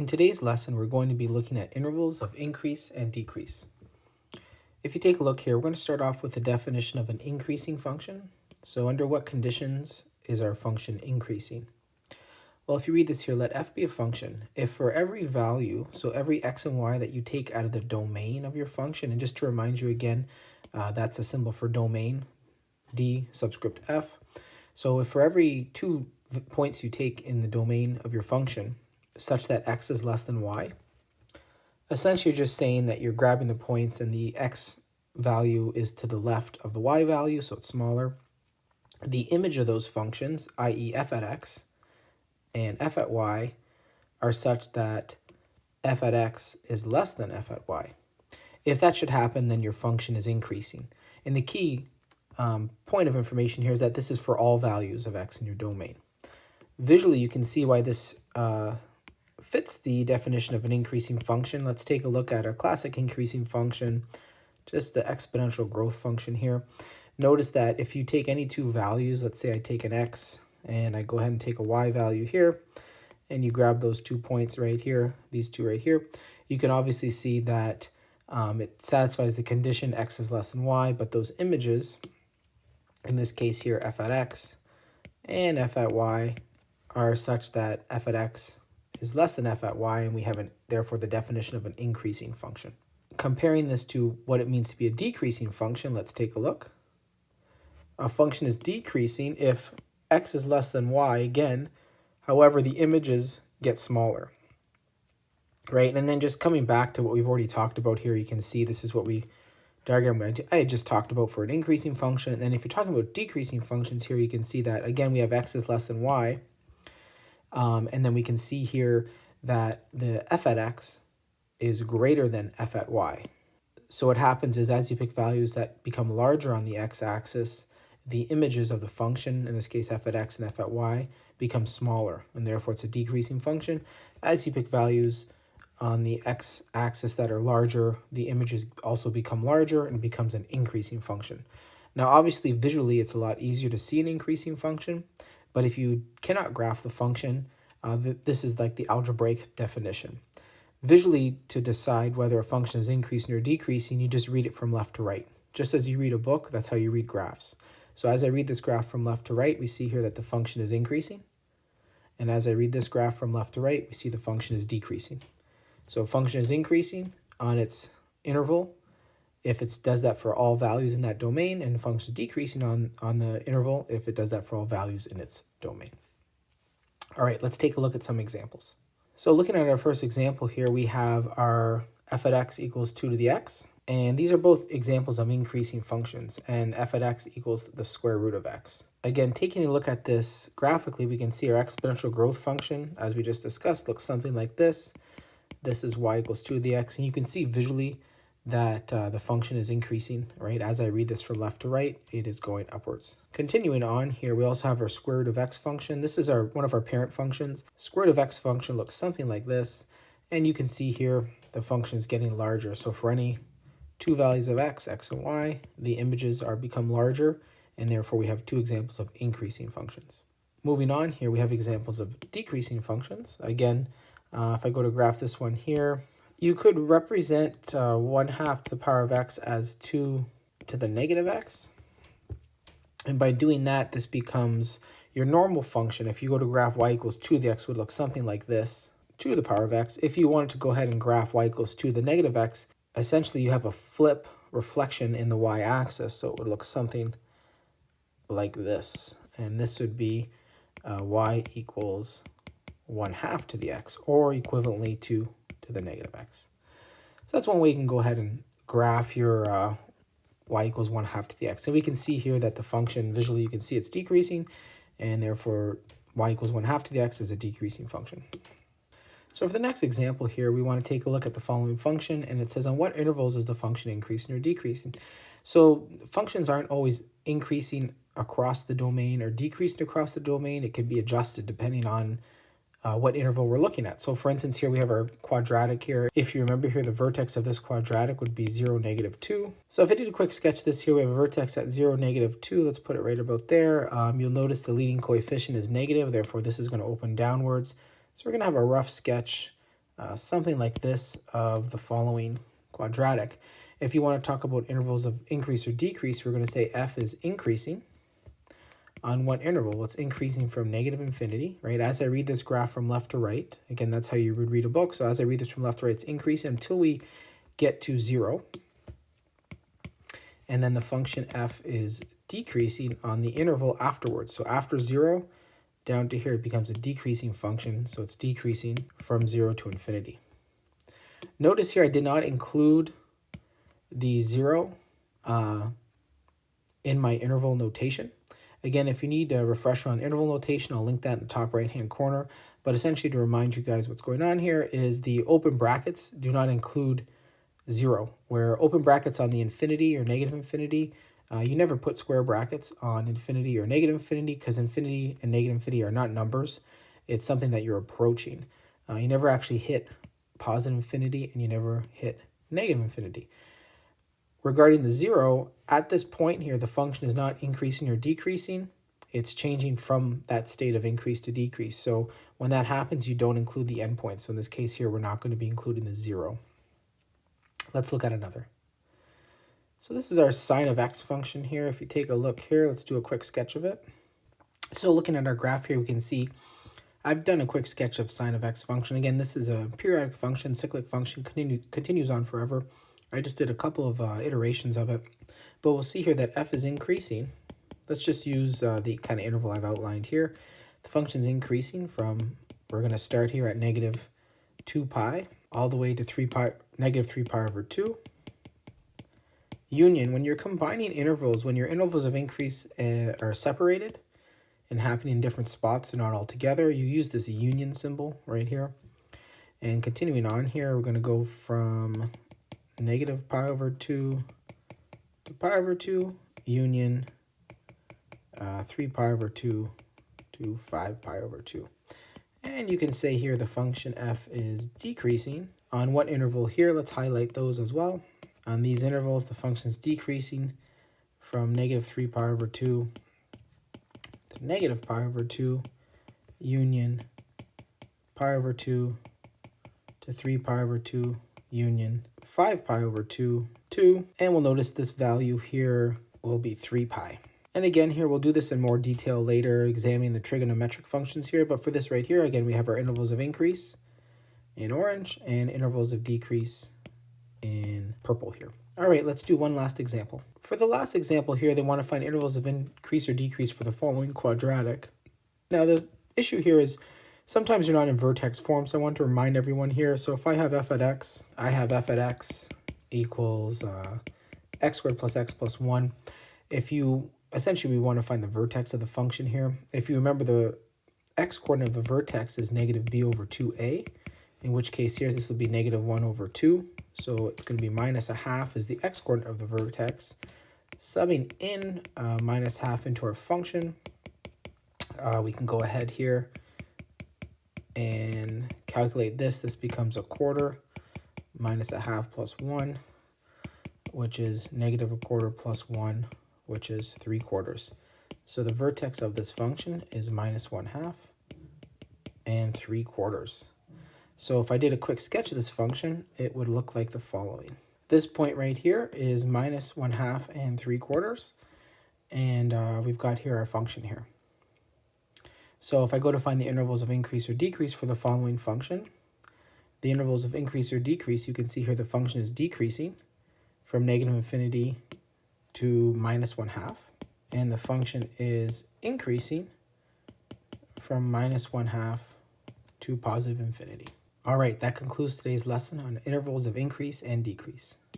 In today's lesson, we're going to be looking at intervals of increase and decrease. If you take a look here, we're going to start off with the definition of an increasing function. So under what conditions is our function increasing? Well, if you read this here, let f be a function. If for every value, so every x and y that you take out of the domain of your function, and just to remind you again, that's a symbol for domain, d subscript f. So if for every 2 points you take in the domain of your function, such that x is less than y, essentially you're just saying that you're grabbing the points and the x value is to the left of the y value, so it's smaller. The image of those functions, i.e. f at x and f at y, are such that f at x is less than f at y. If that should happen, then your function is increasing. And the key point of information here is that this is for all values of x in your domain. Visually, you can see why this fits the definition of an increasing function. Let's take a look at our classic increasing function, just the exponential growth function here. Notice that if you take any 2 values, let's say I take an x and I go ahead and take a y value here, and you grab those 2 points right here, these 2 right here, you can obviously see that it satisfies the condition x is less than y, but those images, in this case here f at x and f at y, are such that f at x is less than f at y, and we have therefore the definition of an increasing function. Comparing this to what it means to be a decreasing function, let's take a look. A function is decreasing if x is less than y again, however the images get smaller, right? And then just coming back to what we've already talked about here, you can see this is what diagram I had just talked about for an increasing function. And then if you're talking about decreasing functions here, you can see that again we have x is less than y. And then we can see here that the f at x is greater than f at y. So what happens is as you pick values that become larger on the x-axis, the images of the function, in this case f at x and f at y, become smaller, and therefore it's a decreasing function. As you pick values on the x-axis that are larger, the images also become larger and it becomes an increasing function. Now obviously visually it's a lot easier to see an increasing function, but if you cannot graph the function, this is like the algebraic definition. Visually, to decide whether a function is increasing or decreasing, you just read it from left to right. Just as you read a book, that's how you read graphs. So as I read this graph from left to right, we see here that the function is increasing. And as I read this graph from left to right, we see the function is decreasing. So a function is increasing on its interval if it does that for all values in that domain, and the function is decreasing on the interval if it does that for all values in its domain. All right, let's take a look at some examples. So looking at our first example here, we have our f at x equals 2 to the x, and these are both examples of increasing functions, and f at x equals the square root of x. Again, taking a look at this graphically, we can see our exponential growth function, as we just discussed, looks something like this. This is y equals 2 to the x, and you can see visually that the function is increasing, right? As I read this from left to right, it is going upwards. Continuing on here, we also have our square root of x function. This is one of our parent functions. Square root of x function looks something like this, and you can see here the function is getting larger. So for any 2 values of x and y, the images are become larger, and therefore we have 2 examples of increasing functions. Moving on here, we have examples of decreasing functions. Again, if I go to graph this one here, you could represent 1/2 to the power of x as 2 to the negative x. And by doing that, this becomes your normal function. If you go to graph y equals 2 to the x, would look something like this, 2 to the power of x. If you wanted to go ahead and graph y equals 2 to the negative x, essentially you have a flip reflection in the y-axis. So it would look something like this. And this would be y equals 1/2 to the x, or equivalently 2 to the negative x. So that's one way you can go ahead and graph your y equals 1/2 to the x. And we can see here that the function, visually you can see it's decreasing, and therefore y equals 1/2 to the x is a decreasing function. So for the next example here, we want to take a look at the following function, and it says on what intervals is the function increasing or decreasing? So functions aren't always increasing across the domain or decreasing across the domain. It can be adjusted depending on what interval we're looking at. So for instance, here we have our quadratic here. If you remember here, the vertex of this quadratic would be 0, -2. So if I did a quick sketch of this here, we have a vertex at 0, -2. Let's put it right about there. You'll notice the leading coefficient is negative, therefore this is going to open downwards. So we're going to have a rough sketch something like this of the following quadratic. If you want to talk about intervals of increase or decrease, we're going to say f is increasing on what interval? Well, it's increasing from negative infinity, right? As I read this graph from left to right, again, that's how you would read a book. So as I read this from left to right, it's increasing until we get to 0. And then the function f is decreasing on the interval afterwards. So after 0 down to here, it becomes a decreasing function. So it's decreasing from 0 to infinity. Notice here I did not include the 0 in my interval notation. Again, if you need a refresher on interval notation, I'll link that in the top right-hand corner. But essentially, to remind you guys what's going on here is the open brackets do not include 0, where open brackets on the infinity or negative infinity, you never put square brackets on infinity or negative infinity because infinity and negative infinity are not numbers. It's something that you're approaching. You never actually hit positive infinity and you never hit negative infinity. Regarding the 0, at this point here, the function is not increasing or decreasing. It's changing from that state of increase to decrease. So when that happens, you don't include the endpoint. So in this case here, we're not going to be including the 0. Let's look at another. So this is our sine of x function here. If you take a look here, let's do a quick sketch of it. So looking at our graph here, we can see I've done a quick sketch of sine of x function. Again, this is a periodic function, cyclic function, continues on forever. I just did a couple of iterations of it, but we'll see here that f is increasing. Let's just use the kind of interval I've outlined here. The function's increasing from, we're going to start here at negative 2 pi all the way to negative 3 pi over 2. Union, when you're combining intervals, when your intervals of increase are separated and happening in different spots and not all together, you use this union symbol right here. And continuing on here, we're going to go from negative pi over 2 to pi over 2, union 3 pi over 2 to 5 pi over 2. And you can say here the function f is decreasing. On what interval here? Let's highlight those as well. On these intervals, the function is decreasing from negative 3 pi over 2 to negative pi over 2, union pi over 2 to 3 pi over 2, union 5 pi over 2, 2, and we'll notice this value here will be 3 pi. And again, here we'll do this in more detail later, examining the trigonometric functions here, but for this right here, again, we have our intervals of increase in orange and intervals of decrease in purple here. All right, let's do one last example. For the last example here, they want to find intervals of increase or decrease for the following quadratic. Now, the issue here is sometimes you're not in vertex form, so I want to remind everyone here. So if I have f at x, I have f at x equals x squared plus x plus 1. Essentially, we want to find the vertex of the function here. If you remember, the x-coordinate of the vertex is negative b over 2a, in which case here this will be negative 1 over 2. So it's going to be minus a half is the x-coordinate of the vertex. Subbing in minus half into our function, we can go ahead here and calculate this. This becomes a quarter minus a half plus 1, which is negative a quarter plus 1, which is 3/4. So the vertex of this function is minus 1/2 and 3/4. So if I did a quick sketch of this function, it would look like the following. This point right here is minus 1/2 and 3/4, and we've got here our function here. So if I go to find the intervals of increase or decrease for the following function, the intervals of increase or decrease, you can see here the function is decreasing from negative infinity to minus 1/2, and the function is increasing from minus 1/2 to positive infinity. All right, that concludes today's lesson on intervals of increase and decrease.